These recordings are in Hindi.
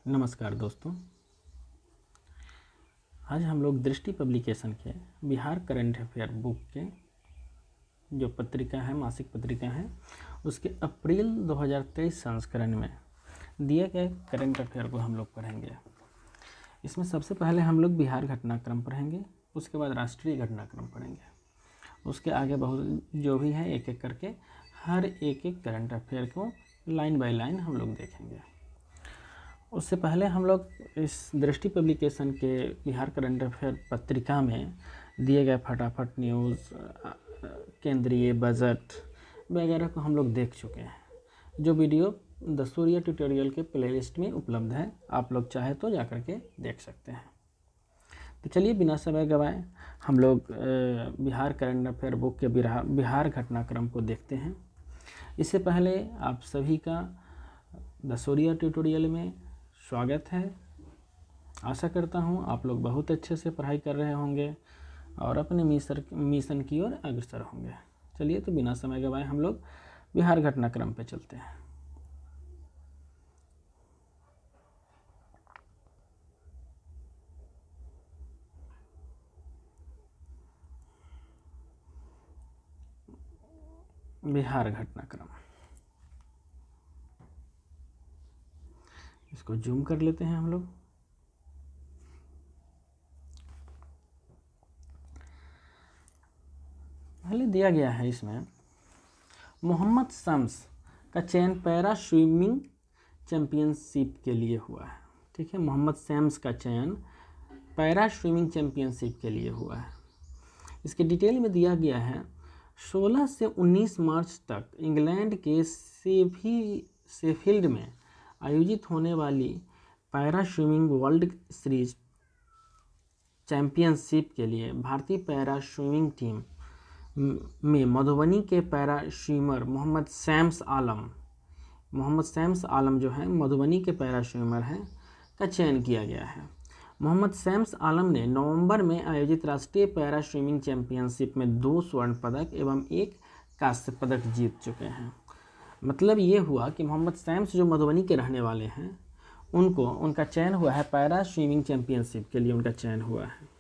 नमस्कार दोस्तों। आज हम लोग दृष्टि पब्लिकेशन के बिहार करंट अफेयर बुक के जो पत्रिका है, मासिक पत्रिका है, उसके अप्रैल 2023 संस्करण में दिए गए करंट अफेयर को हम लोग पढ़ेंगे। इसमें सबसे पहले हम लोग बिहार घटनाक्रम पढ़ेंगे, उसके बाद राष्ट्रीय घटनाक्रम पढ़ेंगे, उसके आगे बहुत जो भी है एक एक करके हर एक करंट अफेयर को लाइन बाय लाइन हम लोग देखेंगे। उससे पहले हम लोग इस दृष्टि पब्लिकेशन के बिहार करंट अफेयर पत्रिका में दिए गए फटाफट न्यूज़, केंद्रीय बजट वगैरह को हम लोग देख चुके हैं, जो वीडियो द सूर्य ट्यूटोरियल के प्लेलिस्ट में उपलब्ध है। आप लोग चाहे तो जा कर के देख सकते हैं। तो चलिए बिना समय गवाए हम लोग बिहार करंट अफेयर बुक के बिहार घटनाक्रम को देखते हैं। इससे पहले आप सभी का द सूर्य ट्यूटोरियल में स्वागत है। आशा करता हूँ आप लोग बहुत अच्छे से पढ़ाई कर रहे होंगे और अपने मिशन की ओर अग्रसर होंगे। चलिए तो बिना समय गवाए हम लोग बिहार घटनाक्रम पे चलते हैं। बिहार घटनाक्रम, इसको जूम कर लेते हैं हम लोग। पहले दिया गया है इसमें मोहम्मद शम्स का चयन पैरा स्विमिंग चैंपियनशिप के लिए हुआ है। ठीक है, मोहम्मद शम्स का चयन पैरा स्विमिंग चैंपियनशिप के लिए हुआ है। इसके डिटेल में दिया गया है 16 से 19 मार्च तक इंग्लैंड के शेफील्ड में आयोजित होने वाली para swimming world series championship के लिए भारतीय पैरा स्विमिंग टीम में मधुबनी के पैरा स्विमर मोहम्मद शम्स आलम जो है मधुबनी के पैरा स्विमर हैं का चयन किया गया है। मोहम्मद शम्स आलम ने नवंबर में आयोजित राष्ट्रीय पैरा स्विमिंग चैंपियनशिप में 2 स्वर्ण पदक एवं 1 कांस्य पदक जीत चुके हैं। मतलब ये हुआ कि मोहम्मद शम्स जो मधुबनी के रहने वाले हैं उनका चयन हुआ है, पैरा स्विमिंग चैंपियनशिप के लिए उनका चयन हुआ है।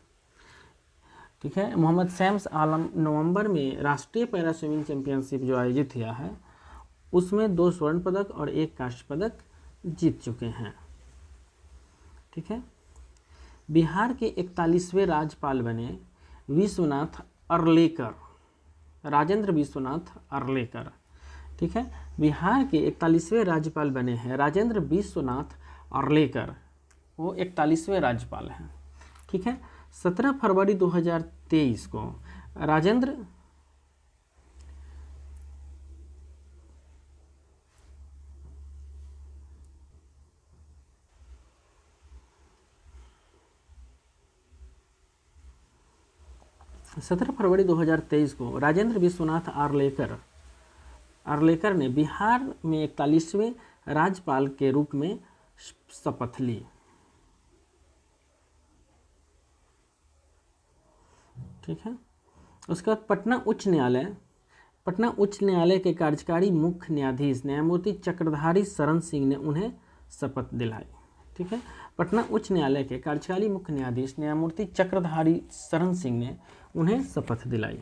ठीक है, मोहम्मद शम्स आलम नवंबर में राष्ट्रीय पैरा स्विमिंग चैंपियनशिप जो आयोजित हुआ है उसमें 2 स्वर्ण पदक और 1 कांस्य पदक जीत चुके हैं। ठीक है, बिहार के 41वें राज्यपाल बने विश्वनाथ अर्लेकर, राजेंद्र विश्वनाथ अर्लेकर। ठीक है, बिहार के 41वें राज्यपाल बने हैं राजेंद्र विश्वनाथ अर्लेकर, वो 41वें राज्यपाल हैं। ठीक है, 17 फरवरी 2023 को राजेंद्र 17 फरवरी 2023 को राजेंद्र विश्वनाथ अर्लेकर ने बिहार में 41वें राज्यपाल के रूप में शपथ ली। ठीक है, उसके बाद पटना उच्च न्यायालय के कार्यकारी मुख्य न्यायाधीश न्यायमूर्ति चक्रधारी शरण सिंह ने उन्हें शपथ दिलाई। ठीक है, पटना उच्च न्यायालय के कार्यकारी मुख्य न्यायाधीश न्यायमूर्ति चक्रधारी शरण सिंह ने उन्हें शपथ दिलाई।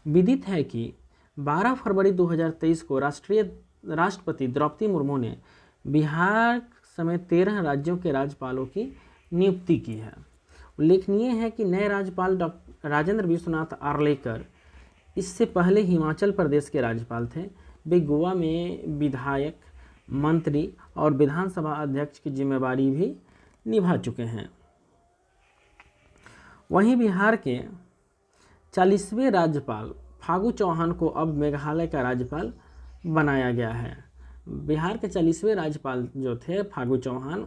विदित है कि 12 फरवरी 2023 को राष्ट्रपति द्रौपदी मुर्मू ने बिहार समेत 13 राज्यों के राज्यपालों की नियुक्ति की है। उल्लेखनीय है कि नए राज्यपाल राजेंद्र विश्वनाथ अर्लेकर इससे पहले हिमाचल प्रदेश के राज्यपाल थे। वे गोवा में विधायक, मंत्री और विधानसभा अध्यक्ष की जिम्मेदारी भी निभा चुके हैं। वहीं बिहार के 40वें राज्यपाल फागू चौहान को अब मेघालय का राज्यपाल बनाया गया है। बिहार के 40वें राज्यपाल जो थे फागू चौहान,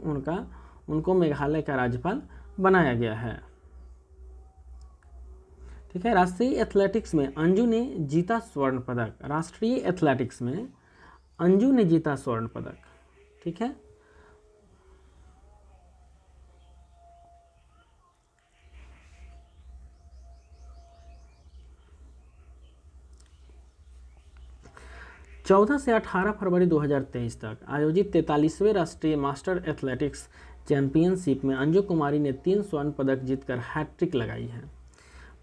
उनको मेघालय का राज्यपाल बनाया गया है। ठीक है, राष्ट्रीय एथलेटिक्स में अंजू ने जीता स्वर्ण पदक। राष्ट्रीय एथलेटिक्स में अंजू ने जीता स्वर्ण पदक। ठीक है, 14 से 18 फरवरी 2023 तक आयोजित 43वें राष्ट्रीय मास्टर एथलेटिक्स चैंपियनशिप में अंजू कुमारी ने 3 स्वर्ण पदक जीतकर हैट्रिक लगाई है।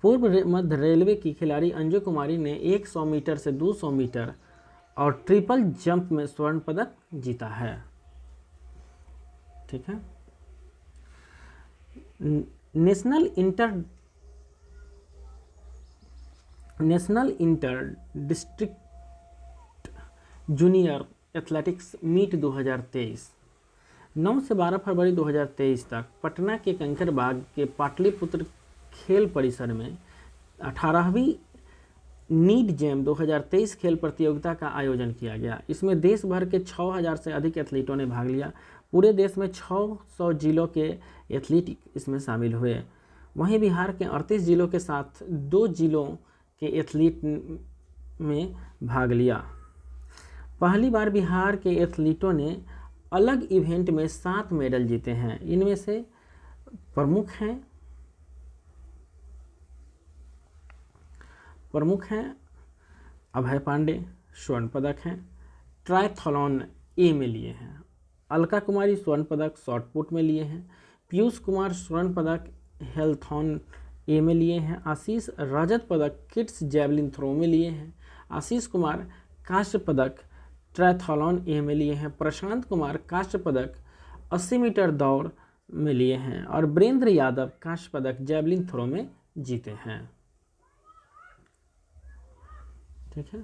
पूर्व मध्य रेलवे की खिलाड़ी अंजू कुमारी ने 100 मीटर से 200 मीटर और ट्रिपल जंप में स्वर्ण पदक जीता है। ठीक है। National inter district junior athletics meet 2023 9 से 12 फरवरी 2023 तक पटना के कंकड़बाग के पाटलिपुत्र खेल परिसर में 18वीं नीट जेम 2023 खेल प्रतियोगिता का आयोजन किया गया। इसमें देश भर के 6000 से अधिक एथलीटों ने भाग लिया। पूरे देश में 600 जिलों के एथलीट इसमें शामिल हुए। वहीं बिहार के 38 जिलों के साथ 2 जिलों के एथलीट में भाग लिया। पहली बार बिहार के एथलीटों ने अलग इवेंट में 7 मेडल जीते हैं। इनमें से प्रमुख हैं अभय पांडे, स्वर्ण पदक हैं। ट्रायथलॉन ए में लिए हैं। अलका कुमारी स्वर्ण पदक शॉट पुट में लिए हैं। पीयूष कुमार स्वर्ण पदक हेल्थॉन ए में लिए हैं। आशीष रजत पदक किड्स जैवलिन थ्रो में लिए हैं। आशीष कुमार कांस्य पदक ट्रायथलॉन ए में लिए हैं। प्रशांत कुमार कांस्य पदक 80 मीटर दौड़ में लिए हैं और ब्रेंद्र यादव कांस्य पदक जैवलिन थ्रो में जीते हैं। ठीक है।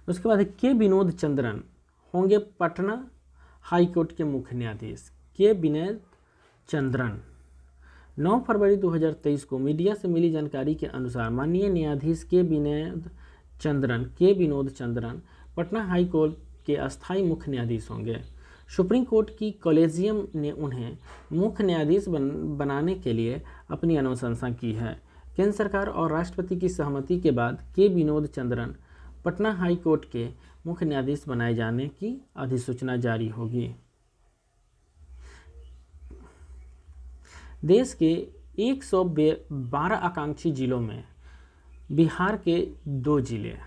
उसके बाद के विनोद चंद्रन होंगे पटना हाई कोर्ट के मुख्य न्यायाधीश। के विनोद चंद्रन 9 फरवरी 2023 को मीडिया से मिली जानकारी के अनुसार माननीय न्यायाधीश के विनोद चंद्रन पटना हाई कोर्ट के अस्थायी मुख्य न्यायाधीश होंगे। सुप्रीम कोर्ट की कॉलेजियम ने उन्हें मुख्य न्यायाधीश बनाने के लिए अपनी अनुशंसा की है। केंद्र सरकार और राष्ट्रपति की सहमति के बाद के विनोद चंद्रन पटना हाई कोर्ट के मुख्य न्यायाधीश बनाए जाने की अधिसूचना जारी होगी। देश के 112 आकांक्षी जिलों में बिहार के 2 जिले।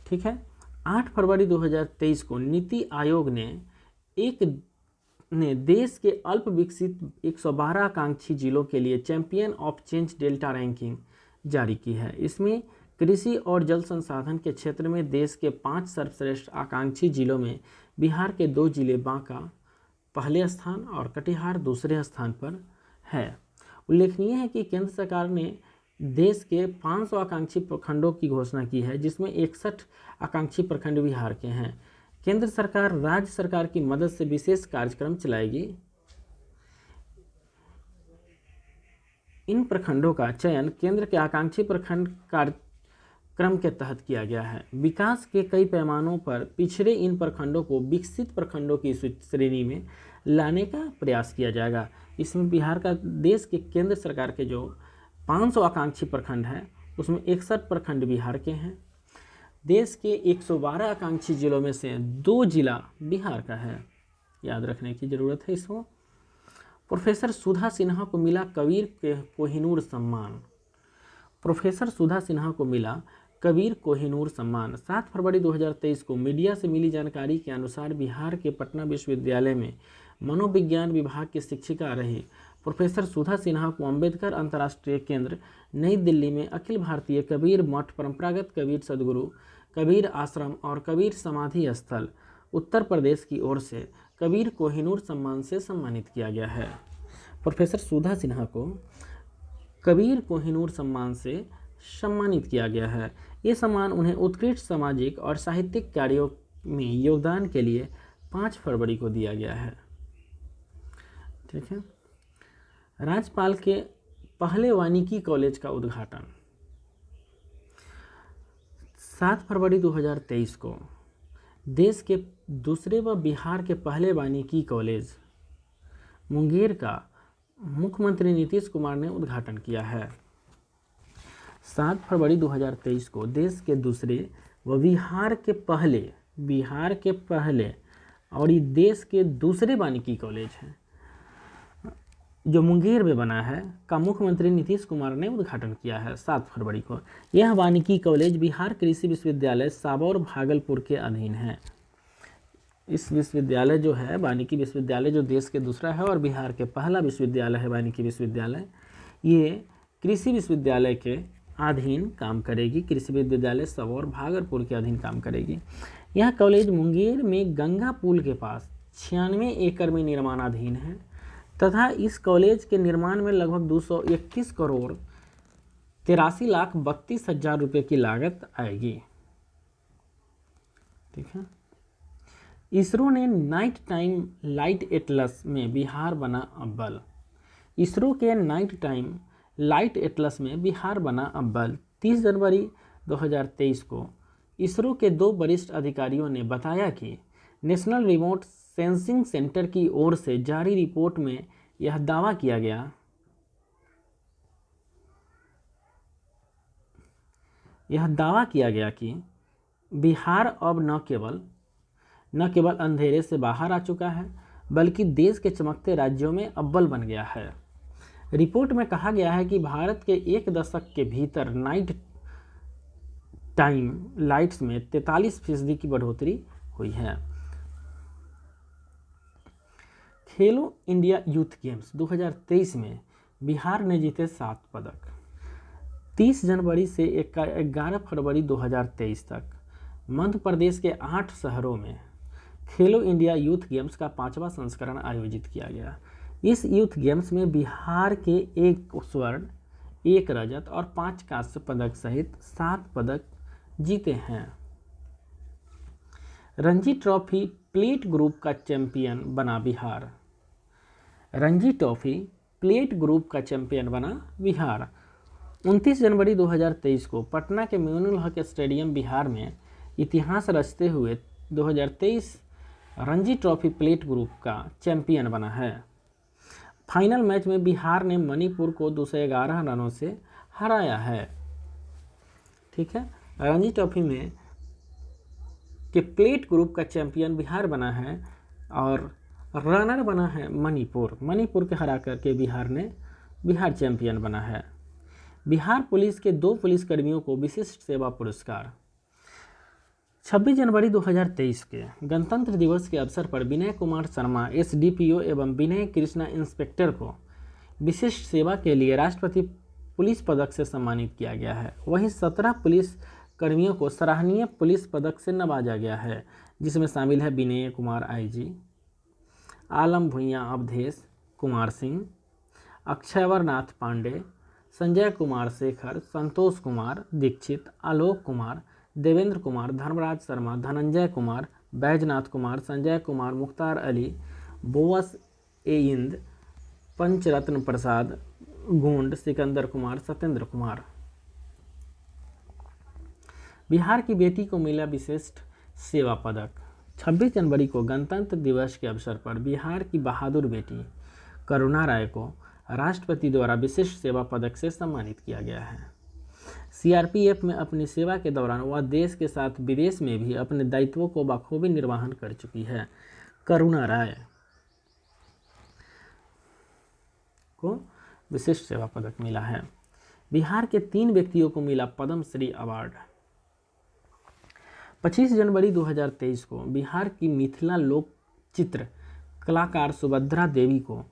ठीक है। 8 फरवरी 2023 को नीति आयोग ने देश के अल्प विकसित 112 आकांक्षी जिलों के लिए champion of change delta ranking जारी की है। इसमें कृषि और जल संसाधन के क्षेत्र में देश के 5 सर्वश्रेष्ठ आकांक्षी जिलों में बिहार के 2 जिले बांका पहले स्थान और कटिहार दूसरे स्थान पर है। उल्लेखनीय है कि केंद्र सरकार ने देश के 500 आकांक्षी प्रखंडों की घोषणा की है, जिसमें 61 आकांक्षी प्रखंड बिहार के हैं। केंद्र सरकार राज्य सरकार की मदद से विशेष कार्यक्रम चलाएगी। इन प्रखंडों का चयन केंद्र के आकांक्षी प्रखंड कार्यक्रम के तहत किया गया है। विकास के कई पैमानों पर पिछड़े इन प्रखंडों को विकसित प्रखंडों की श्रेणी में लाने का प्रयास किया जाएगा। इसमें बिहार का देश के केंद्र सरकार के जो 500 आकांक्षी प्रखंड हैं उसमें 61 प्रखंड बिहार के हैं। देश के 112 आकांक्षी जिलों में से 2 जिला बिहार का है, याद रखने की ज़रूरत है इसको। प्रोफेसर सुधा सिन्हा को मिला कबीर कोहिनूर सम्मान। प्रोफेसर सुधा सिन्हा को मिला कबीर कोहिनूर सम्मान। 7 फरवरी 2023 को मीडिया से मिली जानकारी के अनुसार बिहार के पटना विश्वविद्यालय में मनोविज्ञान विभाग की शिक्षिका रही प्रोफेसर सुधा सिन्हा को अंबेडकर अंतर्राष्ट्रीय केंद्र नई दिल्ली में अखिल भारतीय कबीर मठ, परंपरागत कबीर सदगुरु, कबीर आश्रम और कबीर समाधि स्थल उत्तर प्रदेश की ओर से कबीर कोहिनूर सम्मान से सम्मानित किया गया है। प्रोफेसर सुधा सिन्हा को कबीर कोहिनूर सम्मान से सम्मानित किया गया है। ये सम्मान उन्हें उत्कृष्ट सामाजिक और साहित्यिक कार्यों में योगदान के लिए 5 फरवरी को दिया गया है। ठीक है। राज्यपाल के पहले वानिकी कॉलेज का उद्घाटन 7 फरवरी 2023 को देश के दूसरे व बिहार के पहले वानिकी कॉलेज मुंगेर का मुख्यमंत्री नीतीश कुमार ने उद्घाटन किया है। 7 फरवरी 2023 को देश के दूसरे व बिहार के पहले और ये देश के दूसरे वानिकी कॉलेज हैं जो मुंगेर में बना है का मुख्यमंत्री नीतीश कुमार ने उद्घाटन किया है 7 फरवरी को। यह वानिकी कॉलेज बिहार कृषि विश्वविद्यालय साबौर भागलपुर के अधीन है। इस विश्वविद्यालय जो है वानिकी विश्वविद्यालय, जो देश के दूसरा है और बिहार के पहला विश्वविद्यालय है वानिकी विश्वविद्यालय, ये कृषि विश्वविद्यालय के अधीन काम करेगी। कृषि विश्वविद्यालय सबौर भागलपुर के अधीन काम करेगी। यह कॉलेज मुंगेर में गंगा पुल के पास 96 एकड़ में निर्माणाधीन है तथा इस कॉलेज के निर्माण में लगभग 231 करोड़ 83,32,000 रुपये की लागत आएगी। ठीक है। इसरो ने नाइट टाइम लाइट एटलस में बिहार बना अव्वल। इसरो के नाइट टाइम लाइट एटलस में बिहार बना अव्वल। 30 जनवरी 2023 को इसरो के 2 वरिष्ठ अधिकारियों ने बताया कि नेशनल रिमोट सेंसिंग सेंटर की ओर से जारी रिपोर्ट में यह दावा किया गया कि बिहार अब न केवल अंधेरे से बाहर आ चुका है बल्कि देश के चमकते राज्यों में अव्वल बन गया है। रिपोर्ट में कहा गया है कि भारत के 1 दशक के भीतर नाइट टाइम लाइट्स में 43% की बढ़ोतरी हुई है। खेलो इंडिया यूथ गेम्स 2023 में बिहार ने जीते 7 पदक। 30 जनवरी से 11 फरवरी 2023 तक मध्य प्रदेश के 8 शहरों में खेलो इंडिया यूथ गेम्स का 5वां संस्करण आयोजित किया गया। इस यूथ गेम्स में बिहार के 1 स्वर्ण, 1 रजत और 5 कांस्य पदक सहित 7 पदक जीते हैं। रणजी ट्रॉफी प्लेट ग्रुप का चैंपियन बना Bihar. Ranji trophy plate group का चैंपियन बना बिहार। 29 जनवरी 2023 को पटना के मोइनुल हक स्टेडियम बिहार में इतिहास रचते हुए 2023 रणजी ट्रॉफी प्लेट ग्रुप का चैंपियन बना है। फाइनल मैच में बिहार ने मणिपुर को 211 रनों से हराया है। ठीक है। रणजी ट्रॉफी में के प्लेट ग्रुप का चैंपियन बिहार बना है और रनर बना है मणिपुर के हरा करके बिहार चैंपियन बना है। बिहार पुलिस के 2 पुलिसकर्मियों को विशिष्ट सेवा पुरस्कार। 26 जनवरी 2023 के गणतंत्र दिवस के अवसर पर विनय कुमार शर्मा एसडीपीओ एवं विनय कृष्णा इंस्पेक्टर को विशिष्ट सेवा के लिए राष्ट्रपति पुलिस पदक से सम्मानित किया गया है। वहीं 17 पुलिस कर्मियों को सराहनीय पुलिस पदक से नवाजा गया है, जिसमें शामिल है विनय कुमार आईजी, आलम भुइयां अवधेश कुमार सिंह, अक्षयवर नाथ पांडे, संजय कुमार शेखर, संतोष कुमार दीक्षित, आलोक कुमार, देवेंद्र कुमार, धर्मराज शर्मा, धनंजय कुमार, बैजनाथ कुमार, संजय कुमार, मुख्तार अली, बोवस इंद, पंचरत्न प्रसाद, गोंड, सिकंदर कुमार, सत्येंद्र कुमार। बिहार की बेटी को मिला विशिष्ट सेवा पदक। 26 जनवरी को गणतंत्र दिवस के अवसर पर बिहार की बहादुर बेटी करुणा राय को राष्ट्रपति द्वारा विशिष्ट सेवा पदक से सम्मानित किया गया है। सीआरपीएफ में अपनी सेवा के दौरान वह देश के साथ विदेश में भी अपने दायित्वों को बखूबी निर्वहन कर चुकी है। करुणा राय को विशिष्ट सेवा पदक मिला है। बिहार के 3 व्यक्तियों को मिला पद्म श्री अवार्ड। 25 जनवरी 2023 को बिहार की मिथिला लोक चित्र कलाकार सुभद्रा देवी को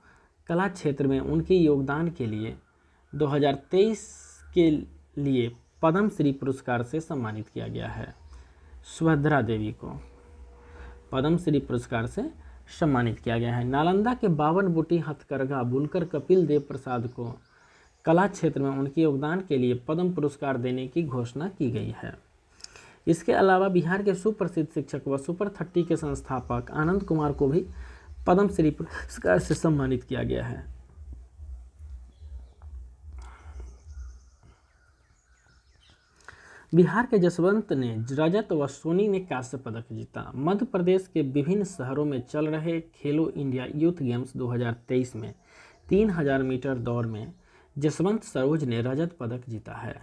कला क्षेत्र में उनके योगदान के लिए 2023 के लिए पद्म श्री पुरस्कार से सम्मानित किया गया है। सुभद्रा देवी को पद्म श्री पुरस्कार से सम्मानित किया गया है। नालंदा के 52 बूटी हथकरघा बुनकर कपिल देव प्रसाद को कला क्षेत्र में उनके योगदान के लिए पद्म पुरस्कार देने की घोषणा की गई है। इसके अलावा बिहार के सुप्रसिद्ध शिक्षक व सुपर 30 के संस्थापक आनंद कुमार को भी पद्म श्री पुरस्कार से सम्मानित किया गया है। बिहार के जसवंत ने रजत व सोनी ने कांस्य पदक जीता। मध्य प्रदेश के विभिन्न शहरों में चल रहे खेलो इंडिया यूथ गेम्स 2023 में 3000 मीटर दौड़ में जसवंत सरोज ने रजत पदक जीता है।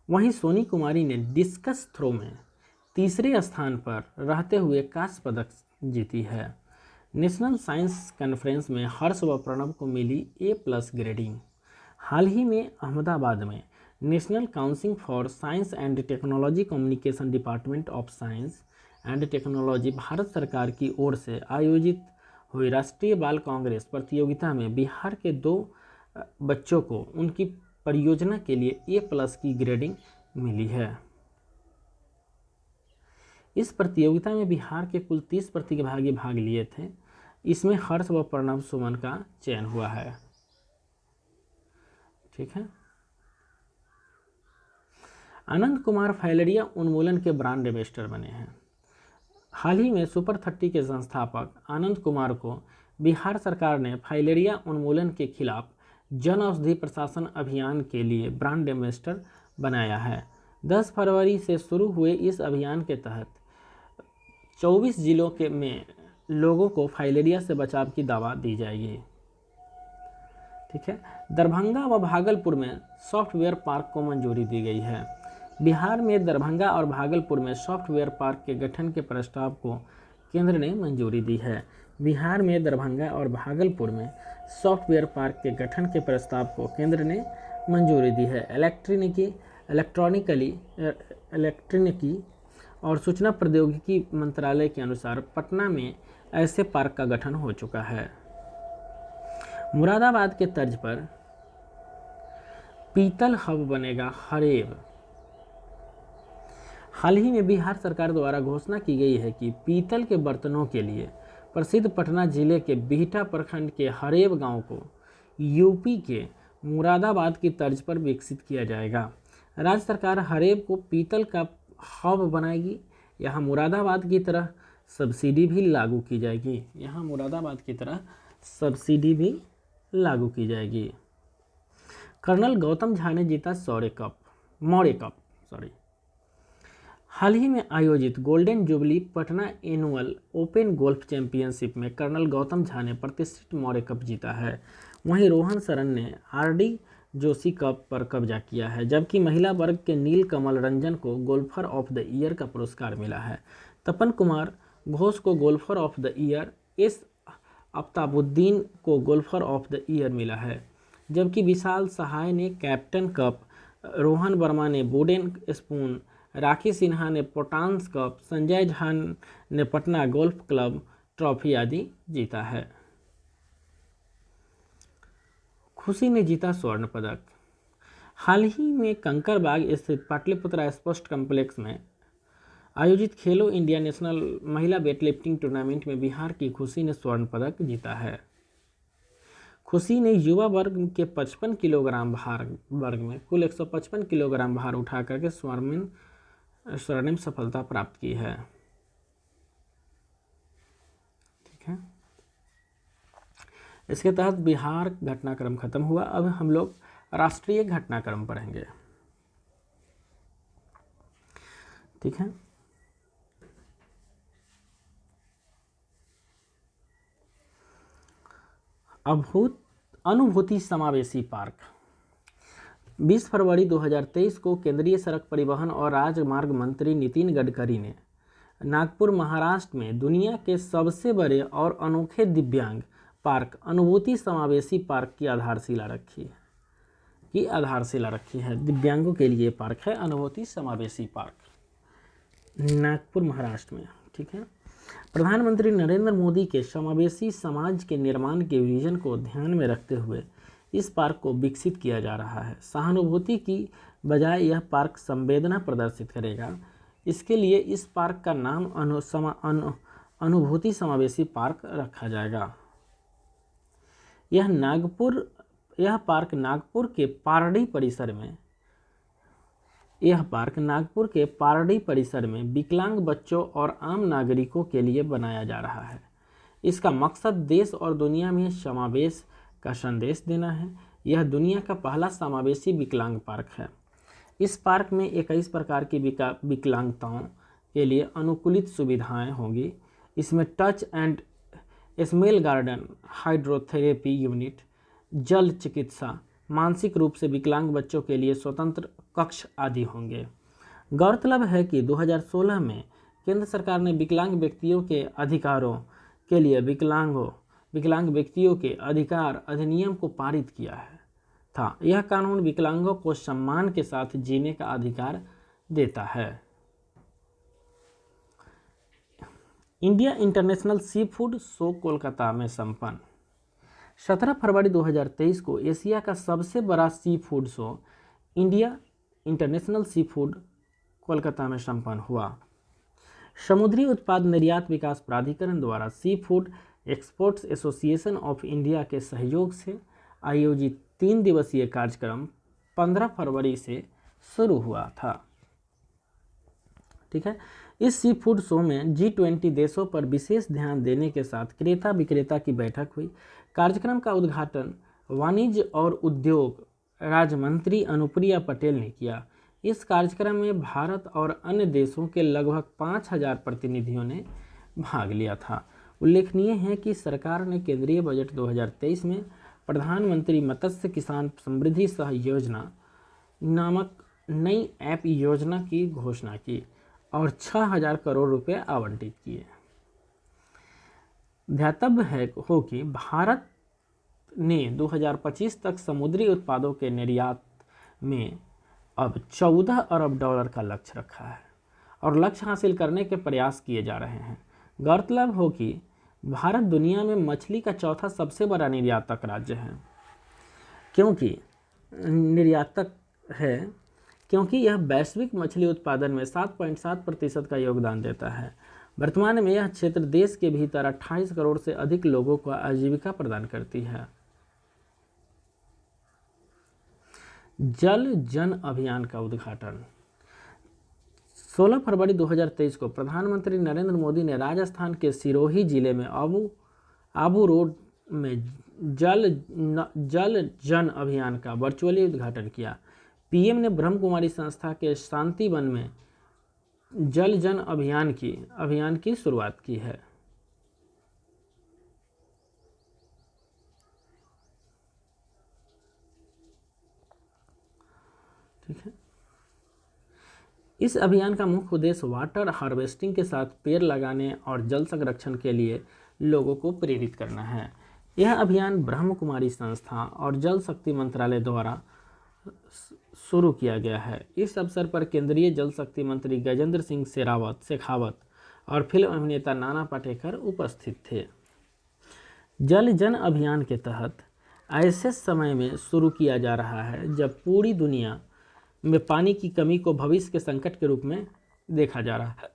वहीं सोनी कुमारी ने डिस्कस थ्रो में तीसरे स्थान पर रहते हुए कांस्य पदक जीती है। नेशनल साइंस कॉन्फ्रेंस में हर्ष व प्रणव को मिली A+ ग्रेडिंग। हाल ही में अहमदाबाद में national council for science and technology communication department of science and technology Bharat सरकार की ओर से आयोजित हुई राष्ट्रीय बाल कांग्रेस प्रतियोगिता में बिहार के 2 बच्चों को उनकी परियोजना के लिए A+ की ग्रेडिंग मिली है। इस प्रतियोगिता में बिहार के कुल 30 प्रतिभागी भाग लिए थे। इसमें हर्ष व प्रणव सुमन का चयन हुआ है। ठीक है। आनंद कुमार फाइलेरिया उन्मूलन के ब्रांड एम्बेसडर बने हैं। हाल ही में सुपर 30 के संस्थापक आनंद कुमार को बिहार सरकार ने फाइलेरिया उन्मूलन के खिलाफ जन औषधि प्रशासन अभियान के लिए ब्रांड एम्बेसडर बनाया है। 10 फरवरी से शुरू हुए इस अभियान के तहत 24 जिलों में लोगों को फाइलेरिया से बचाव की दवा दी जाएगी। ठीक है। दरभंगा व भागलपुर में सॉफ्टवेयर पार्क को मंजूरी दी गई है। बिहार में दरभंगा और भागलपुर में सॉफ्टवेयर पार्क के गठन के प्रस्ताव को केंद्र ने मंजूरी दी है। बिहार में दरभंगा और भागलपुर में सॉफ्टवेयर पार्क के गठन के प्रस्ताव को केंद्र ने मंजूरी दी है। इलेक्ट्रॉनिकी और सूचना प्रौद्योगिकी मंत्रालय के अनुसार पटना में ऐसे पार्क का गठन हो चुका है। मुरादाबाद के तर्ज पर पीतल हब बनेगा हरेब। हाल ही में बिहार सरकार द्वारा घोषणा की गई है कि पीतल के बर्तनों के लिए प्रसिद्ध पटना जिले के बिहटा प्रखंड के हरेब गांव को यूपी के मुरादाबाद की तर्ज पर विकसित किया जाएगा। राज्य सरकार हरेब को पीतल का हब बनाएगी। यहाँ मुरादाबाद की तरह सब्सिडी भी लागू की जाएगी। कर्नल गौतम झा ने जीता मौर्य कप। हाल ही में आयोजित golden jubilee Patna annual open golf championship में कर्नल गौतम झा ने प्रतिष्ठित मौर्य कप जीता है। वहीं रोहन सरन ने RD जोशी कप पर कब्जा किया है, जबकि महिला वर्ग के नील कमल रंजन को गोल्फर ऑफ द ईयर का पुरस्कार मिला है। तपन कुमार घोष को golfer of the year, S आफ्ताबुद्दीन को गोल्फर ऑफ द ईयर मिला है, जबकि विशाल सहाय ने कैप्टन कप, रोहन वर्मा ने वुडेन स्पून, राखी सिन्हा ने पोटांस कप, संजय झा ने पटना गोल्फ क्लब ट्रॉफी आदि जीता है। खुशी ने जीता स्वर्ण पदक। हाल ही में कंकरबाग स्थित पाटलिपुत्रा स्पोर्ट्स कॉम्प्लेक्स में आयोजित खेलो इंडिया नेशनल महिला वेटलिफ्टिंग टूर्नामेंट में बिहार की खुशी ने स्वर्ण पदक जीता है। खुशी ने युवा वर्ग के 55 किलोग्राम भार वर्ग में कुल 155 किलोग्राम भार उठा करके स्वर्णिम सफलता प्राप्त की है। ठीक है। इसके तहत बिहार घटनाक्रम खत्म हुआ। अब हम लोग राष्ट्रीय घटनाक्रम पढ़ेंगे। ठीक है। अनुभूति समावेशी पार्क 20 फरवरी 2023 को केंद्रीय सड़क परिवहन और राजमार्ग मंत्री नितिन गडकरी ने नागपुर महाराष्ट्र में दुनिया के सबसे बड़े और अनोखे दिव्यांग पार्क अनुभूति समावेशी पार्क की आधारशिला रखी है। दिव्यांगों के लिए पार्क है अनुभूति समावेशी पार्क नागपुर महाराष्ट्र में। ठीक है। प्रधानमंत्री नरेंद्र मोदी के समावेशी समाज के निर्माण के विजन को ध्यान में रखते हुए इस पार्क को विकसित किया जा रहा है। सहानुभूति की बजाय यह पार्क संवेदना प्रदर्शित करेगा। इसके लिए इस पार्क का नाम अनुभूति समावेशी पार्क रखा जाएगा। यह पार्क नागपुर के पारडी परिसर में विकलांग बच्चों और आम नागरिकों के लिए बनाया जा रहा है। इसका मकसद देश और दुनिया में समावेश का संदेश देना है। यह दुनिया का पहला समावेशी विकलांग पार्क है। इस पार्क में 21 प्रकार की विकलांगताओं के लिए अनुकूलित सुविधाएं होंगी। इसमें touch and smell garden, hydrotherapy unit, जल चिकित्सा, मानसिक रूप से विकलांग बच्चों के लिए स्वतंत्र कक्ष आदि होंगे। गौरतलब है कि 2016 में केंद्र सरकार ने विकलांग व्यक्तियों के अधिकारों के लिए विकलांग व्यक्तियों के अधिकार अधिनियम को पारित किया था। यह कानून विकलांगों को सम्मान के साथ जीने का अधिकार देता है। India international sea food show Kolkata में संपन्न। 17 फरवरी 2023 को एशिया का सबसे बड़ा sea food show India international sea food Kolkata में संपन्न हुआ। समुद्री उत्पाद निर्यात विकास प्राधिकरण द्वारा sea food exports association of India के सहयोग से आयोजित 3 दिवसीय कार्यक्रम 15 फरवरी से शुरू हुआ था। ठीक है, इस सी फूड शो में G20 देशों पर विशेष ध्यान देने के साथ क्रेता विक्रेता की बैठक हुई। कार्यक्रम का उद्घाटन वाणिज्य और उद्योग राज्य मंत्री अनुप्रिया पटेल ने किया। इस कार्यक्रम में भारत और अन्य देशों के लगभग 5000 प्रतिनिधियों ने भाग लिया था। उल्लेखनीय है कि सरकार ने केंद्रीय बजट 2023 में प्रधानमंत्री मत्स्य किसान समृद्धि सह योजना नामक नई ऐप योजना की घोषणा की और 6000 करोड़ रुपए आवंटित किए। ध्यातव्य हो कि भारत ने 2025 तक समुद्री उत्पादों के निर्यात में अब 14 अरब डॉलर का लक्ष्य रखा है और लक्ष्य हासिल करने के प्रयास किए जा रहे हैं। गौरतलब हो कि भारत दुनिया में मछली का चौथा सबसे बड़ा निर्यातक राज्य है, क्योंकि यह वैश्विक मछली उत्पादन में 7.7% का योगदान देता है। वर्तमान में यह क्षेत्र देश के भीतर 28 करोड़ से अधिक लोगों को आजीविका प्रदान करती है। जल जन अभियान का उद्घाटन। 16 फरवरी 2023 को प्रधानमंत्री नरेंद्र मोदी ने राजस्थान के सिरोही जिले में आबू रोड में जल जन अभियान का वर्चुअली उद्घाटन किया। पीएम ने ब्रह्म कुमारी संस्था के शांतिवन में जल जन अभियान की शुरुआत की है। ठीक है, इस अभियान का मुख्य उद्देश्य वाटर हार्वेस्टिंग के साथ पेड़ लगाने और जल संरक्षण के लिए लोगों को प्रेरित करना है। यह अभियान ब्रह्म कुमारी संस्था और जल शक्ति मंत्रालय द्वारा शुरू किया गया है। इस अवसर पर केंद्रीय जल शक्ति मंत्री गजेंद्र सिंह शेखावत और फिल्म अभिनेता नाना पाटेकर उपस्थित थे। जल जन अभियान के तहत ऐसे समय में शुरू किया जा रहा है जब पूरी दुनिया में पानी की कमी को भविष्य के संकट के रूप में देखा जा रहा है।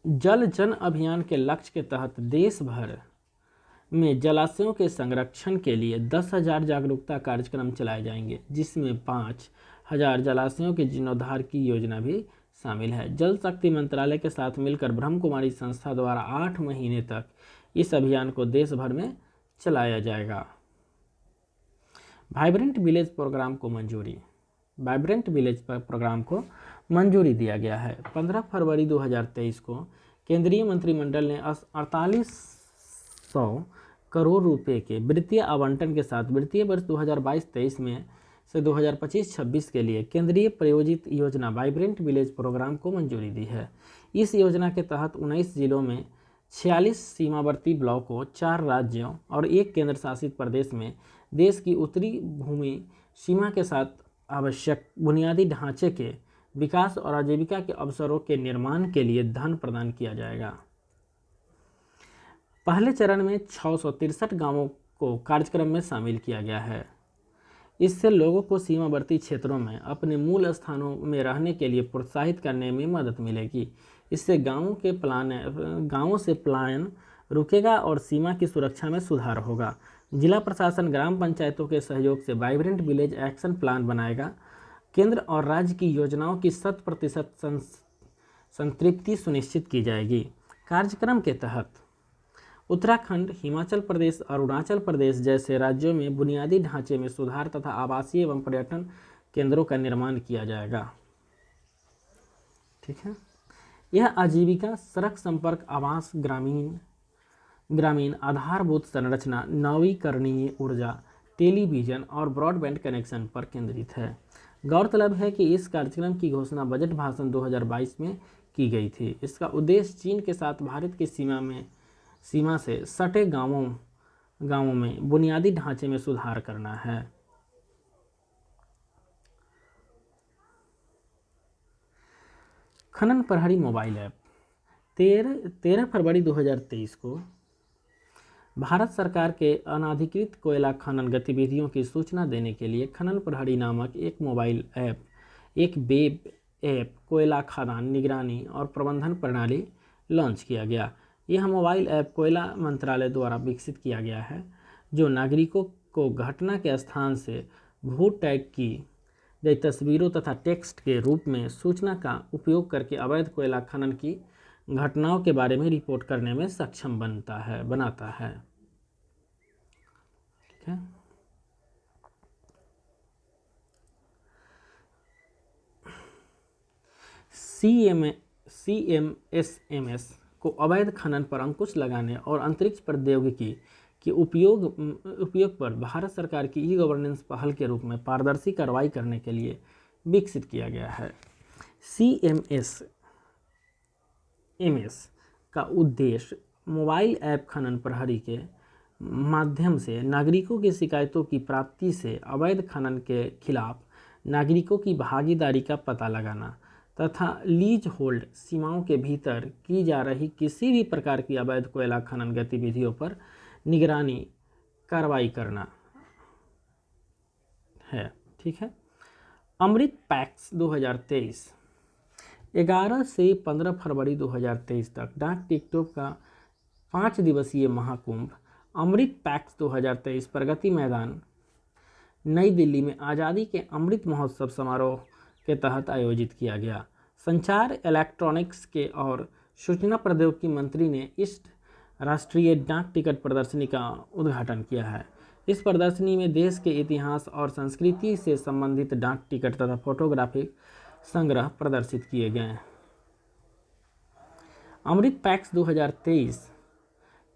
जल जन अभियान के लक्ष्य के तहत देश भर में जलाशयों के संरक्षण के लिए 10,000 जागरूकता कार्यक्रम चलाए जाएंगे, जिसमें 5,000 जलाशयों के जीर्णोद्धार की योजना भी शामिल है। जल शक्ति मंत्रालय के साथ मिलकर ब्रह्म कुमारी संस्था द्वारा 8 महीने तक इस अभियान को देश भर में चलाया जाएगा। वाइब्रेंट विलेज प्रोग्राम को मंजूरी दिया गया है। 15 फरवरी 2023 को केंद्रीय मंत्रिमंडल ने 4800 करोड़ रुपए के वित्तीय आवंटन के साथ वित्तीय वर्ष 2022-23 में से 2025-26 के लिए केंद्रीय प्रायोजित योजना वाइब्रेंट विलेज प्रोग्राम को मंजूरी दी है। इस योजना के तहत 19 जिलों में 46 सीमावर्ती ब्लॉकों, 4 राज्यों और 1 केंद्र शासित प्रदेश में देश की उत्तरी भूमि सीमा के साथ आवश्यक बुनियादी ढांचे के विकास और आजीविका के अवसरों के निर्माण के लिए धन प्रदान किया जाएगा। पहले चरण में 663 गांवों को कार्यक्रम में शामिल किया गया है। इससे लोगों को सीमावर्ती क्षेत्रों में अपने मूल स्थानों में रहने के लिए प्रोत्साहित करने में मदद मिलेगी। इससे गांवों से पलायन रुकेगा और सीमा की सुरक्षा में सुधार होगा। जिला प्रशासन ग्राम पंचायतों के सहयोग से वाइब्रेंट विलेज एक्शन प्लान बनाएगा। केंद्र और राज्य की योजनाओं की 100% संतृप्ति सुनिश्चित की जाएगी। कार्यक्रम के तहत उत्तराखंड, हिमाचल प्रदेश, अरुणाचल प्रदेश जैसे राज्यों में बुनियादी ढांचे में सुधार तथा आवासीय एवं पर्यटन केंद्रों का निर्माण किया जाएगा। ठीक है, यह आजीविका, सड़क संपर्क, आवास, ग्रामीण आधारभूत संरचना, नवीकरणीय ऊर्जा, टेलीविजन और ब्रॉडबैंड कनेक्शन पर केंद्रित है। गौरतलब है कि इस कार्यक्रम की घोषणा बजट भाषण 2022 में की गई थी। इसका उद्देश्य चीन के साथ भारत की सीमा से सटे गांवों में बुनियादी ढांचे में सुधार करना है। खनन प्रहरी मोबाइल ऐप 13 फरवरी 2023 को भारत सरकार के अनाधिकृत कोयला खनन गतिविधियों की सूचना देने के लिए खनन प्रहरी नामक एक मोबाइल ऐप, एक वेब ऐप कोयला खदान निगरानी और प्रबंधन प्रणाली लॉन्च किया गया। यह मोबाइल ऐप कोयला मंत्रालय द्वारा विकसित किया गया है, जो नागरिकों को घटना के स्थान से भू टैग की गई तस्वीरों तथा टेक्स्ट के रूप में सूचना का उपयोग करके अवैध कोयला खनन की घटनाओं के बारे में रिपोर्ट करने में सक्षम बनाता है। ठीक है। CMSMS को अवैध खनन पर अंकुश लगाने और अंतरिक्ष प्रौद्योगिकी के उपयोग पर भारत सरकार की ई गवर्नेंस पहल के रूप में पारदर्शी कार्रवाई करने के लिए विकसित किया गया है। CMSMS का उद्देश्य मोबाइल ऐप खनन प्रहरी के माध्यम से नागरिकों की शिकायतों की प्राप्ति से अवैध खनन के खिलाफ नागरिकों की भागीदारी का पता लगाना तथा लीज होल्ड सीमाओं के भीतर की जा रही किसी भी प्रकार की अवैध कोयला खनन गतिविधियों पर निगरानी कार्रवाई करना है। ठीक है। अमृत पैक्स 2023 11 से 15 फरवरी 2023 तक डाक टिकटों का 5 दिवसीय महाकुंभ अमृत पैक्स 2023 प्रगति मैदान नई दिल्ली में आज़ादी के अमृत महोत्सव समारोह के तहत आयोजित किया गया। संचार, इलेक्ट्रॉनिक्स के और सूचना प्रौद्योगिकी मंत्री ने इस राष्ट्रीय डाक टिकट प्रदर्शनी का उद्घाटन किया है। इस प्रदर्शनी में देश के इतिहास और संस्कृति से संबंधित डाक टिकट तथा फोटोग्राफिक संग्रह प्रदर्शित किए गए। अमृत पैक्स 2023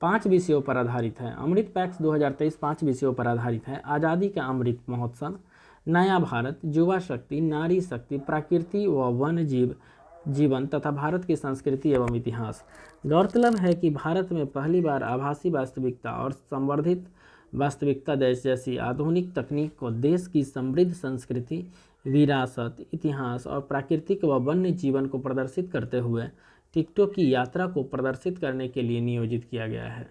5 विषयों पर आधारित है। अमृत पैक्स 2023 5 विषयों पर आधारित है। आज़ादी का अमृत महोत्सव, नया भारत, युवा शक्ति, नारी शक्ति, प्रकृति व वन्य जीवन तथा भारत की संस्कृति एवं इतिहास। गौरतलब है कि भारत में पहली बार आभासी वास्तविकता और संवर्धित वास्तविकता जैसी आधुनिक तकनीक को देश की समृद्ध संस्कृति, विरासत, इतिहास और प्राकृतिक व वन्य जीवन को प्रदर्शित करते हुए टिकटों की यात्रा को प्रदर्शित करने के लिए नियोजित किया गया है।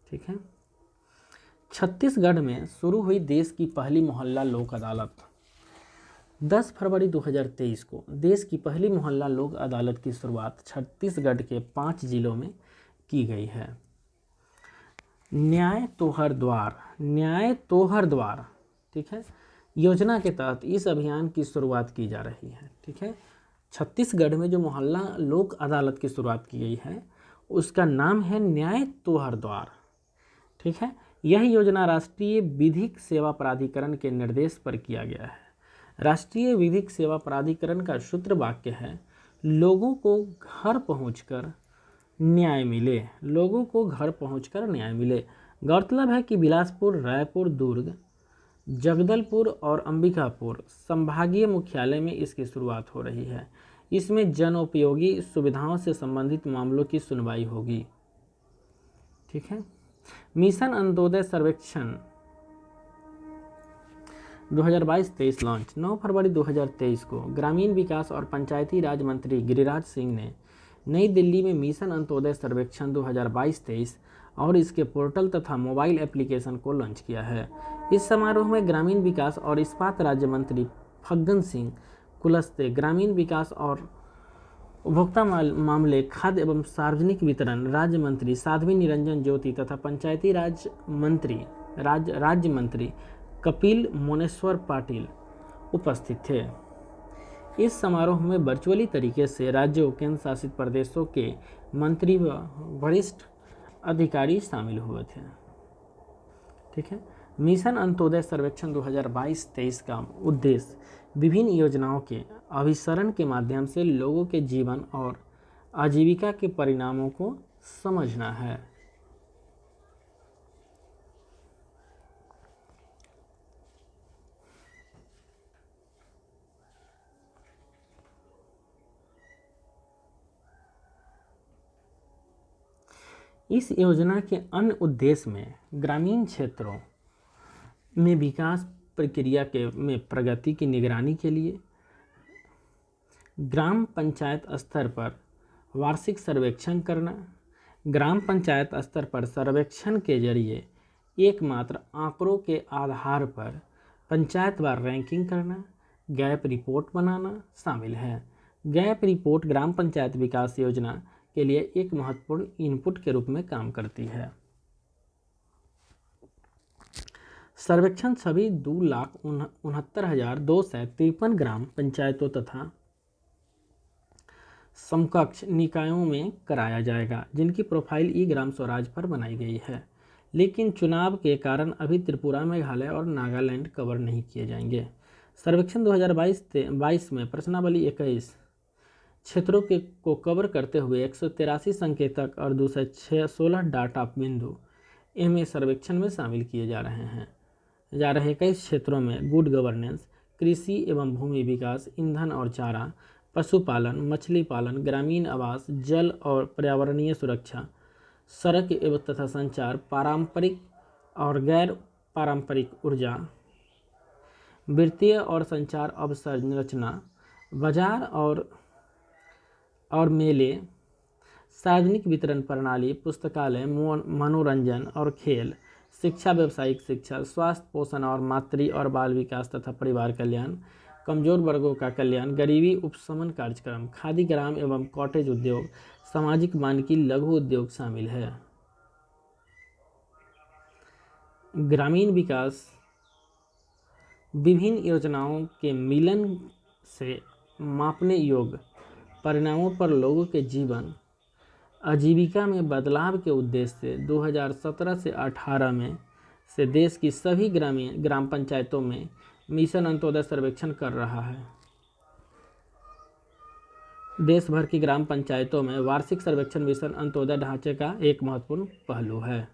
ठीक है। छत्तीसगढ़ में शुरू हुई देश की पहली मोहल्ला लोक अदालत 10 फरवरी 2023 को देश की पहली मोहल्ला लोक अदालत की शुरुआत छत्तीसगढ़ के 5 जिलों में की गई है। न्याय तोहर द्वार ठीक है, योजना के तहत इस अभियान की शुरुआत की जा रही है। ठीक है। छत्तीसगढ़ में जो मोहल्ला लोक अदालत की शुरुआत की गई है उसका नाम है न्याय तोहर द्वार। ठीक है। यह योजना राष्ट्रीय विधिक सेवा प्राधिकरण के निर्देश पर किया गया है। राष्ट्रीय विधिक सेवा प्राधिकरण का सूत्र वाक्य है, लोगों को घर पहुंचकर न्याय मिले, लोगों को घर पहुंचकर न्याय मिले। गौरतलब है कि बिलासपुर, रायपुर, दुर्ग, जगदलपुर और अंबिकापुर संभागीय मुख्यालय में इसकी शुरुआत हो रही है। इसमें जनोपयोगी सुविधाओं से संबंधित मामलों की सुनवाई होगी। ठीक है। मिशन अंत्योदय सर्वेक्षण 2022-23 लॉन्च 9 फरवरी 2023 को ग्रामीण विकास और पंचायती राज मंत्री गिरिराज सिंह ने नई दिल्ली में मिशन अंत्योदय सर्वेक्षण 2022-23 और इसके पोर्टल तथा मोबाइल एप्लीकेशन को लॉन्च किया है। इस समारोह में ग्रामीण विकास और इस्पात राज्य मंत्री फग्गन सिंह कुलस्ते, ग्रामीण विकास और उपभोक्ता मामले, खाद्य एवं सार्वजनिक वितरण राज्य मंत्री साध्वी निरंजन ज्योति तथा पंचायती राज राज्य मंत्री कपिल मोनेश्वर पाटिल उपस्थित थे। इस समारोह में वर्चुअली तरीके से राज्यों, केंद्र शासित प्रदेशों के मंत्री व वरिष्ठ अधिकारी शामिल हुए थे। ठीक है। मिशन अंत्योदय सर्वेक्षण 2022-23 का उद्देश्य विभिन्न योजनाओं के अभिसरण के माध्यम से लोगों के जीवन और आजीविका के परिणामों को समझना है। इस योजना के अन्य उद्देश्य में ग्रामीण क्षेत्रों में विकास प्रक्रिया में प्रगति की निगरानी के लिए ग्राम पंचायत स्तर पर वार्षिक सर्वेक्षण करना, ग्राम पंचायत स्तर पर सर्वेक्षण के जरिए एकमात्र आंकड़ों के आधार पर पंचायतवार रैंकिंग करना, गैप रिपोर्ट बनाना शामिल है। गैप रिपोर्ट ग्राम पंचायत विकास योजना के लिए एक महत्वपूर्ण इनपुट के रूप में काम करती है। सर्वेक्षण सभी 2,69,253 ग्राम पंचायतों तथा समकक्ष निकायों में कराया जाएगा, जिनकी प्रोफाइल ई ग्राम स्वराज पर बनाई गई है, लेकिन चुनाव के कारण अभी त्रिपुरा, मेघालय और नागालैंड कवर नहीं किए जाएंगे। सर्वेक्षण 2022 में प्रश्नावली 21 क्षेत्रों को कवर करते हुए 183 संकेतक और 216 डाटा बिंदु एमए सर्वेक्षण में शामिल किए जा रहे कई क्षेत्रों में गुड गवर्नेंस, कृषि एवं भूमि विकास, ईंधन और चारा, पशुपालन, मछली पालन, ग्रामीण आवास, जल और पर्यावरणीय सुरक्षा, सड़क एवं तथा संचार, पारंपरिक और गैर पारंपरिक ऊर्जा, वित्तीय और संचार अवसंरचना, बाजार और मेले, सार्वजनिक वितरण प्रणाली, पुस्तकालय, मनोरंजन और खेल, शिक्षा, व्यावसायिक शिक्षा, स्वास्थ्य, पोषण और मातृ और बाल विकास तथा परिवार कल्याण, कमजोर वर्गों का कल्याण, गरीबी उपशमन कार्यक्रम, खादी, ग्राम एवं कॉटेज उद्योग, सामाजिक मानकी, लघु उद्योग शामिल है। ग्रामीण विकास विभिन्न योजनाओं के मिलन से मापने योग्य परिणामों पर लोगों के जीवन आजीविका में बदलाव के उद्देश्य से 2017 से 18 में से देश की सभी ग्राम पंचायतों में मिशन अंत्योदय सर्वेक्षण कर रहा है। देश भर की ग्राम पंचायतों में वार्षिक सर्वेक्षण मिशन अंत्योदय ढांचे का एक महत्वपूर्ण पहलू है।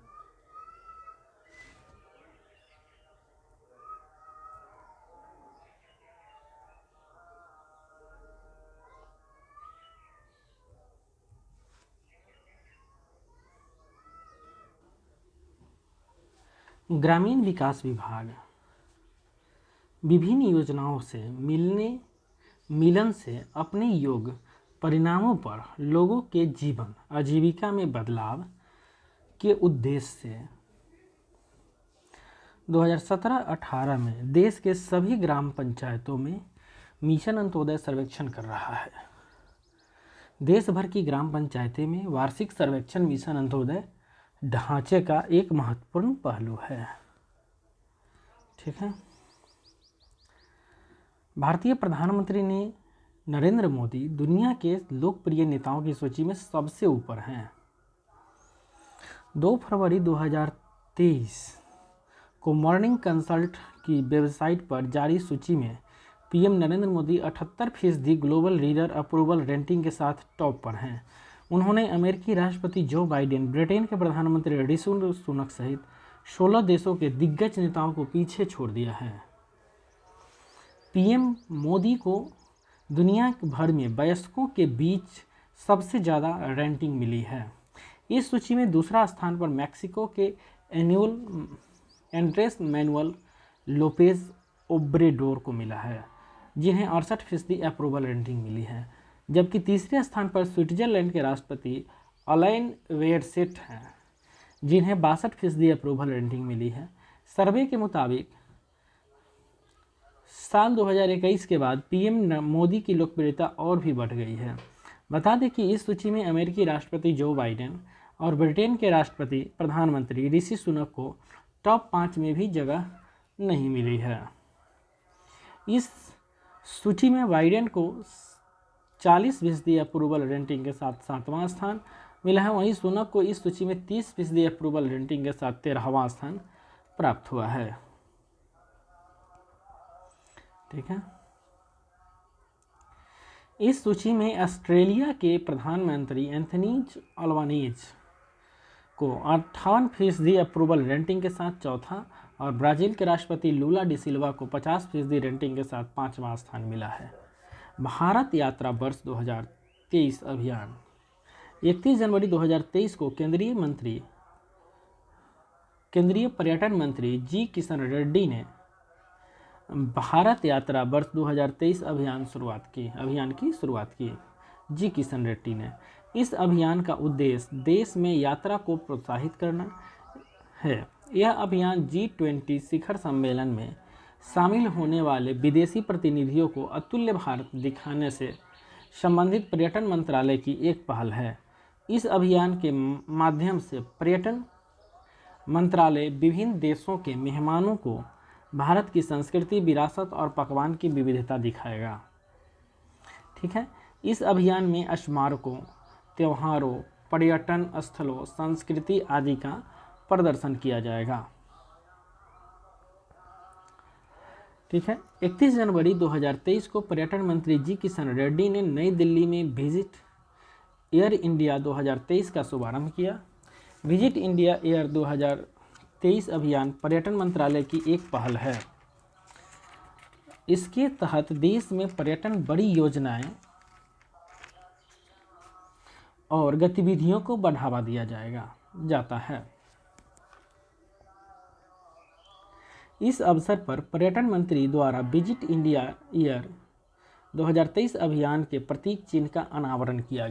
ग्रामीण विकास विभाग विभिन्न योजनाओं से मिलन से अपने योग्य परिणामों पर लोगों के जीवन आजीविका में बदलाव के उद्देश्य से 2017-18 में देश के सभी ग्राम पंचायतों में मिशन अंत्योदय सर्वेक्षण कर रहा है। देश भर की ग्राम पंचायतें में वार्षिक सर्वेक्षण मिशन अंत्योदय ढांचे का एक महत्वपूर्ण पहलू है। ठीक है। भारतीय प्रधानमंत्री नरेंद्र मोदी दुनिया के लोकप्रिय नेताओं की सूची में सबसे ऊपर हैं। 2 फरवरी 2023 को मॉर्निंग कंसल्ट की वेबसाइट पर जारी सूची में PM Narendra Modi 78% global leader approval rating के साथ टॉप पर हैं। उन्होंने अमेरिकी राष्ट्रपति जो बाइडेन, ब्रिटेन के प्रधानमंत्री ऋषि सुनक सहित 16 देशों के दिग्गज नेताओं को पीछे छोड़ दिया है। पीएम मोदी को दुनिया भर में वयस्कों के बीच सबसे ज़्यादा रैंकिंग मिली है। इस सूची में दूसरा स्थान पर मैक्सिको के एंड्रेस मैनुअल लोपेज ओब्रेडोर को मिला है, जिन्हें 68% अप्रूवल रेटिंग मिली है, जबकि तीसरे स्थान पर स्विट्जरलैंड के राष्ट्रपति अलाइन वेयरसेट हैं, जिन्हें 62% अप्रूवल रेटिंग मिली है। सर्वे के मुताबिक साल 2021 के बाद पीएम मोदी की लोकप्रियता और भी बढ़ गई है। बता दें कि इस सूची में अमेरिकी राष्ट्रपति जो बाइडेन और ब्रिटेन के राष्ट्रपति प्रधानमंत्री ऋषि सुनक को टॉप 5 में भी जगह नहीं मिली है। इस सूची में बाइडेन को 40% अप्रूवल रेटिंग के साथ 7वां स्थान मिला है, वहीं सुनक को इस सूची में 30% अप्रूवल रेटिंग के साथ 13वां स्थान प्राप्त हुआ है। ठीक है। इस सूची में ऑस्ट्रेलिया के प्रधानमंत्री एंथनी अल्बानीज को 58% अप्रूवल रेटिंग के साथ चौथा और ब्राज़ील के राष्ट्रपति लूला डी सिल्वा को 50% रेटिंग के साथ 5वां स्थान मिला है। भारत यात्रा वर्ष 2023 अभियान 31 जनवरी 2023 को केंद्रीय पर्यटन मंत्री जी किशन रेड्डी ने भारत यात्रा वर्ष 2023 अभियान की शुरुआत की। जी किशन रेड्डी ने इस अभियान का उद्देश्य देश में यात्रा को प्रोत्साहित करना है। यह अभियान G20 शिखर सम्मेलन में शामिल होने वाले विदेशी प्रतिनिधियों को अतुल्य भारत दिखाने से संबंधित पर्यटन मंत्रालय की एक पहल है। इस अभियान के माध्यम से पर्यटन मंत्रालय विभिन्न देशों के मेहमानों को भारत की संस्कृति, विरासत और पकवान की विविधता दिखाएगा। ठीक है, इस अभियान में स्मारकों, त्योहारों, पर्यटन स्थलों, संस्कृति आदि का प्रदर्शन किया जाएगा। ठीक है, 31 जनवरी 2023 को पर्यटन मंत्री जी किशन रेड्डी ने नई दिल्ली में विजिट एयर इंडिया 2023 का शुभारंभ किया। विजिट इंडिया एयर 2023 अभियान पर्यटन मंत्रालय की एक पहल है। इसके तहत देश में पर्यटन बड़ी योजनाएं और गतिविधियों को बढ़ावा दिया जाता है। इस अवसर पर पर्यटन मंत्री द्वारा विजिट इंडिया ईयर 2023 अभियान के प्रतीक चिन्ह का अनावरण किया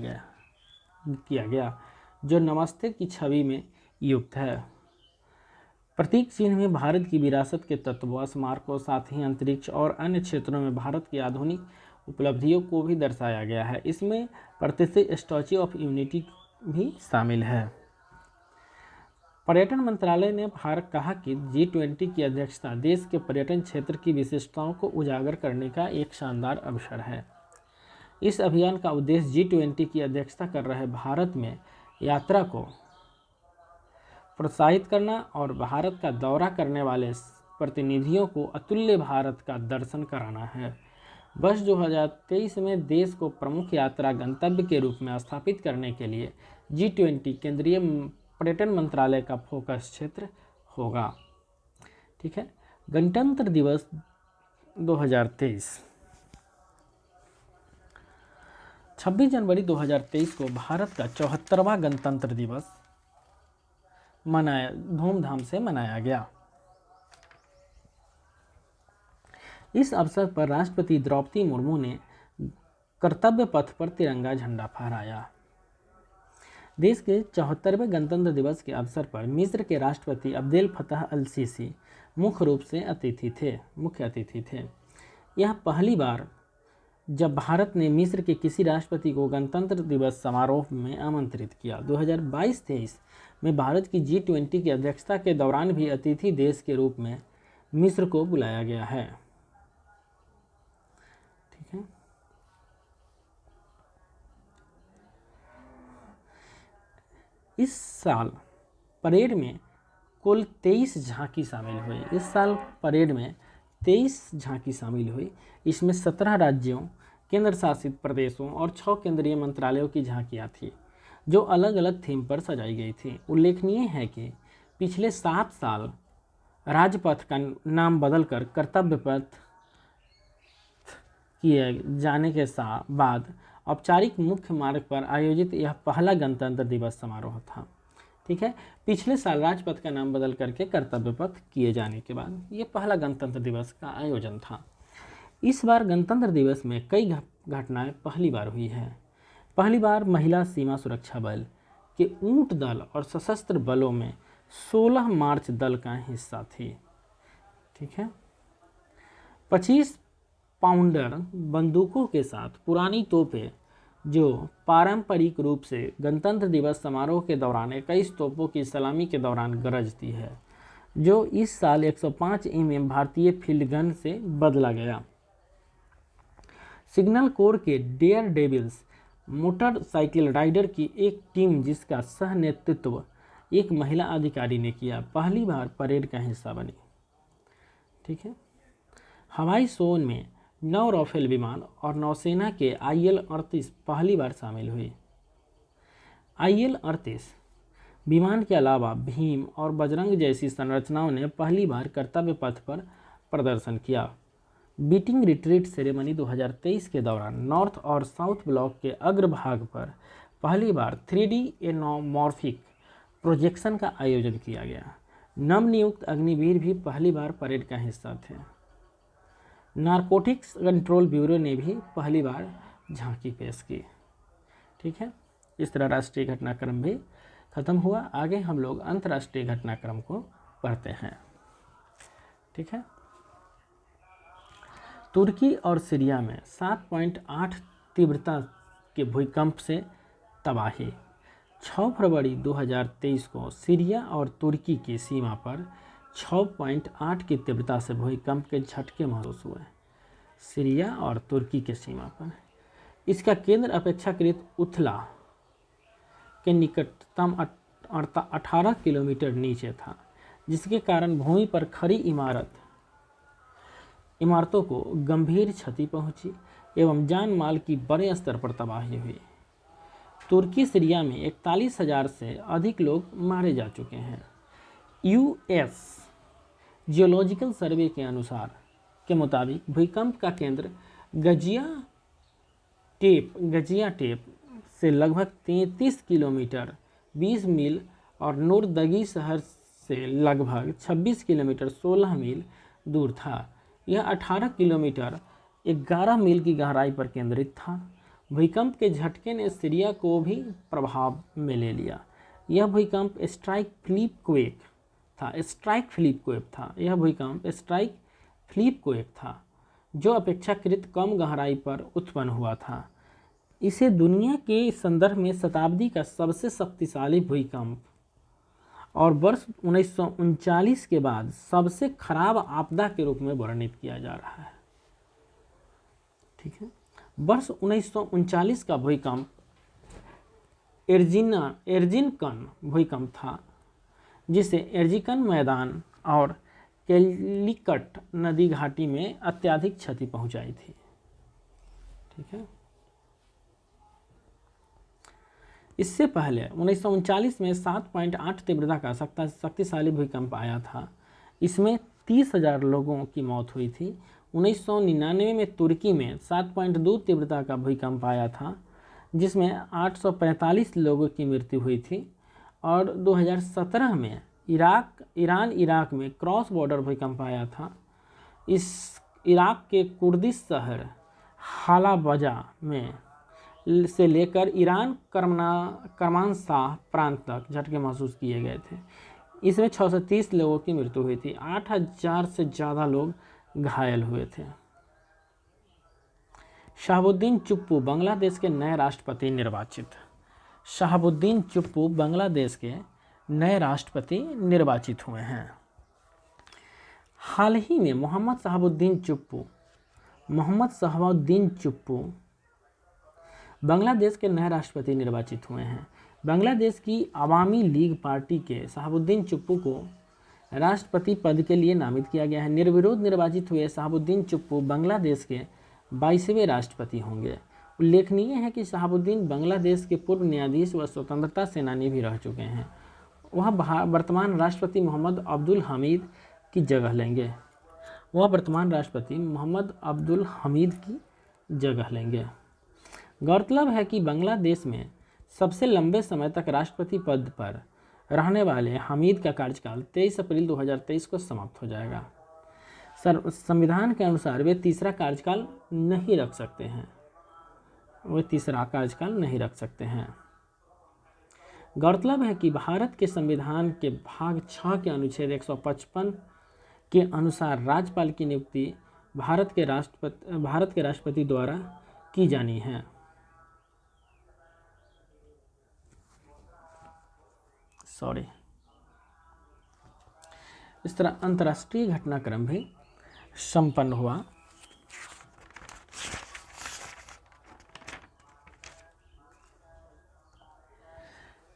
गया जो नमस्ते की छवि में युक्त है। प्रतीक चिन्ह में भारत की विरासत के तत्वों, स्मारकों, साथ ही अंतरिक्ष और अन्य क्षेत्रों में भारत की आधुनिक उपलब्धियों को भी दर्शाया गया है। इसमें प्रतिष्ठित स्टैच्यू ऑफ यूनिटी भी शामिल है। पर्यटन मंत्रालय ने कहा कि G20 की अध्यक्षता देश के पर्यटन क्षेत्र की विशेषताओं को उजागर करने का एक शानदार अवसर है। इस अभियान का उद्देश्य G20 की अध्यक्षता कर रहे भारत में यात्रा को प्रोत्साहित करना और भारत का दौरा करने वाले प्रतिनिधियों को अतुल्य भारत का दर्शन कराना है। वर्ष 2023 में देश को प्रमुख यात्रा गंतव्य के रूप में स्थापित करने के लिए G20 केंद्रीय पर्यटन मंत्रालय का फोकस क्षेत्र होगा। ठीक है, गणतंत्र दिवस 2023 26 जनवरी 2023 को भारत का 74वां गणतंत्र दिवस धूमधाम से मनाया गया। इस अवसर पर राष्ट्रपति द्रौपदी मुर्मू ने कर्तव्य पथ पर तिरंगा झंडा फहराया। देश के 74वें गणतंत्र दिवस के अवसर पर मिस्र के राष्ट्रपति अब्देल फतह अल सीसी मुख्य अतिथि थे। यह पहली बार जब भारत ने मिस्र के किसी राष्ट्रपति को गणतंत्र दिवस समारोह में आमंत्रित किया। 2022-23 में भारत की G20 की अध्यक्षता के दौरान भी अतिथि देश के रूप में मिस्र को बुलाया गया है। ठीक है, इस साल परेड में कुल 23 झांकी शामिल हुई। इसमें 17 राज्यों, केंद्र शासित प्रदेशों और 6 केंद्रीय मंत्रालयों की झांकियां थी जो अलग अलग थीम पर सजाई गई थी। उल्लेखनीय है कि पिछले 7 साल राजपथ का नाम बदलकर कर्तव्य पथ किए जाने के बाद औपचारिक मुख्य मार्ग पर आयोजित यह पहला गणतंत्र दिवस समारोह था। ठीक है, पिछले साल राजपथ का नाम बदल करके कर्तव्य पथ किए जाने के बाद ये पहला गणतंत्र दिवस का आयोजन था। इस बार गणतंत्र दिवस में कई घटनाएं पहली बार हुई है। पहली बार महिला सीमा सुरक्षा बल के ऊंट दल और सशस्त्र बलों में 16 मार्च दल का हिस्सा थी। ठीक है, 25 पाउंडर बंदूकों के साथ पुरानी तोपें जो पारंपरिक रूप से गणतंत्र दिवस समारोह के दौरान 21 तोपों की सलामी के दौरान गरजती है, जो इस साल 105 mm भारतीय फील्ड गन से बदला गया। सिग्नल कोर के डेयर डेविल्स मोटरसाइकिल राइडर की एक टीम जिसका सह नेतृत्व एक महिला अधिकारी ने किया, पहली बार परेड का हिस्सा बनी। ठीक है, हवाई शो में 9 राफेल विमान और नौसेना के IL-38 पहली बार शामिल हुई। IL-38 विमान के अलावा भीम और बजरंग जैसी संरचनाओं ने पहली बार कर्तव्य पथ पर प्रदर्शन किया। बीटिंग रिट्रीट सेरेमनी 2023 के दौरान नॉर्थ और साउथ ब्लॉक के अग्रभाग पर पहली बार 3D एनोमॉर्फिक प्रोजेक्शन का आयोजन किया गया। नवनियुक्त अग्निवीर भी पहली बार परेड का हिस्सा थे। नारकोटिक्स कंट्रोल ब्यूरो ने भी पहली बार झांकी पेश की। ठीक है, इस तरह राष्ट्रीय घटनाक्रम भी खत्म हुआ। आगे हम लोग अंतर्राष्ट्रीय घटनाक्रम को पढ़ते हैं। ठीक है, तुर्की और सीरिया में 7.8 तीव्रता के भूकंप से तबाही। 6 फरवरी 2023 को सीरिया और तुर्की की सीमा पर 6.8 की तीव्रता से भूकंप के झटके महसूस हुए। सीरिया और तुर्की के सीमा पर इसका केंद्र अपेक्षाकृत उथला के निकटतम 18 किलोमीटर नीचे था, जिसके कारण भूमि पर खड़ी इमारतों को गंभीर क्षति पहुंची एवं जान माल की बड़े स्तर पर तबाही हुई। तुर्की सीरिया में 41,000 से अधिक लोग मारे जा चुके हैं। यूएस जियोलॉजिकल सर्वे के मुताबिक भूकंप का केंद्र गजियाटेप से लगभग 33 किलोमीटर 20 मील और नूरदगी शहर से लगभग 26 किलोमीटर 16 मील दूर था। यह 18 किलोमीटर 11 मील की गहराई पर केंद्रित था। भूकंप के झटके ने सीरिया को भी प्रभाव में ले लिया। यह भूकंप स्ट्राइक फ्लिप क्वेक था, जो अपेक्षाकृत कम गहराई पर उत्पन्न हुआ था। इसे दुनिया के संदर्भ में शताब्दी का सबसे शक्तिशाली भूकंप और वर्ष 1939 के बाद सबसे खराब आपदा के रूप में वर्णित किया जा रहा है। ठीक है, वर्ष 1939 का भूकंप एर्जिनकन भूकंप था, जिसे एर्जिकन मैदान और कैलिकट नदी घाटी में अत्यधिक क्षति पहुंचाई थी। ठीक है, इससे पहले 1939 में 7.8 तीव्रता का शक्तिशाली भूकंप आया था। इसमें 30,000 लोगों की मौत हुई थी। 1999 में तुर्की में 7.2 तीव्रता का भूकंप आया था, जिसमें 845 लोगों की मृत्यु हुई थी। और 2017 में ईरान इराक में क्रॉस बॉर्डर भूकंप आया था। इस इराक के कुर्दिश शहर हालाबजा में से लेकर ईरान करमानशाह प्रांत तक झटके महसूस किए गए थे। इसमें 630 लोगों की मृत्यु हुई थी। 8,000 से ज़्यादा लोग घायल हुए थे। शहाबुद्दीन चुप्पू बांग्लादेश के नए राष्ट्रपति निर्वाचित। शहाबुद्दीन चुप्पू बांग्लादेश के नए राष्ट्रपति निर्वाचित हुए हैं। हाल ही में मोहम्मद शहाबुद्दीन चुप्पू बांग्लादेश के नए राष्ट्रपति निर्वाचित हुए हैं। बांग्लादेश की अवामी लीग पार्टी के शहाबुद्दीन चुप्पू को राष्ट्रपति पद के लिए नामित किया गया है। निर्विरोध निर्वाचित हुए शहाबुद्दीन चुप्पू बांग्लादेश के 22वें राष्ट्रपति होंगे। उल्लेखनीय है कि शहाबुद्दीन बांग्लादेश के पूर्व न्यायाधीश व स्वतंत्रता सेनानी भी रह चुके हैं। वह वर्तमान राष्ट्रपति मोहम्मद अब्दुल हमीद की जगह लेंगे। गौरतलब है कि बांग्लादेश में सबसे लंबे समय तक राष्ट्रपति पद पर रहने वाले हमीद का कार्यकाल 23 अप्रैल 2023 को समाप्त हो जाएगा। संविधान के अनुसार वे तीसरा कार्यकाल नहीं रख सकते हैं। गौरतलब है कि भारत के संविधान के भाग 6 के अनुच्छेद 155 के अनुसार राज्यपाल की नियुक्ति भारत के राष्ट्रपति द्वारा की जानी है। इस तरह अंतर्राष्ट्रीय घटनाक्रम भी संपन्न हुआ।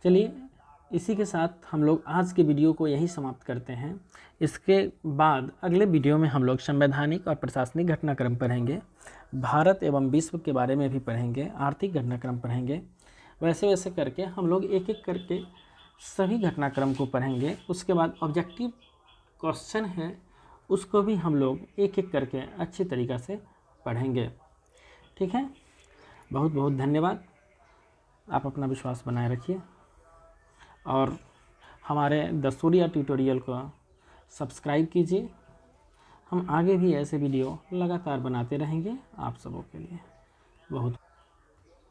चलिए, इसी के साथ हम लोग आज के वीडियो को यहीं समाप्त करते हैं। इसके बाद अगले वीडियो में हम लोग संवैधानिक और प्रशासनिक घटनाक्रम पढ़ेंगे, भारत एवं विश्व के बारे में भी पढ़ेंगे, आर्थिक घटनाक्रम पढ़ेंगे। वैसे करके हम लोग एक एक करके सभी घटनाक्रम को पढ़ेंगे। उसके बाद ऑब्जेक्टिव क्वेश्चन है, उसको भी हम लोग एक एक करके अच्छी तरीक़ा से पढ़ेंगे। ठीक है, बहुत बहुत धन्यवाद। आप अपना विश्वास बनाए रखिए और हमारे द सूर्या ट्यूटोरियल को सब्सक्राइब कीजिए। हम आगे भी ऐसे वीडियो लगातार बनाते रहेंगे आप सबों के लिए। बहुत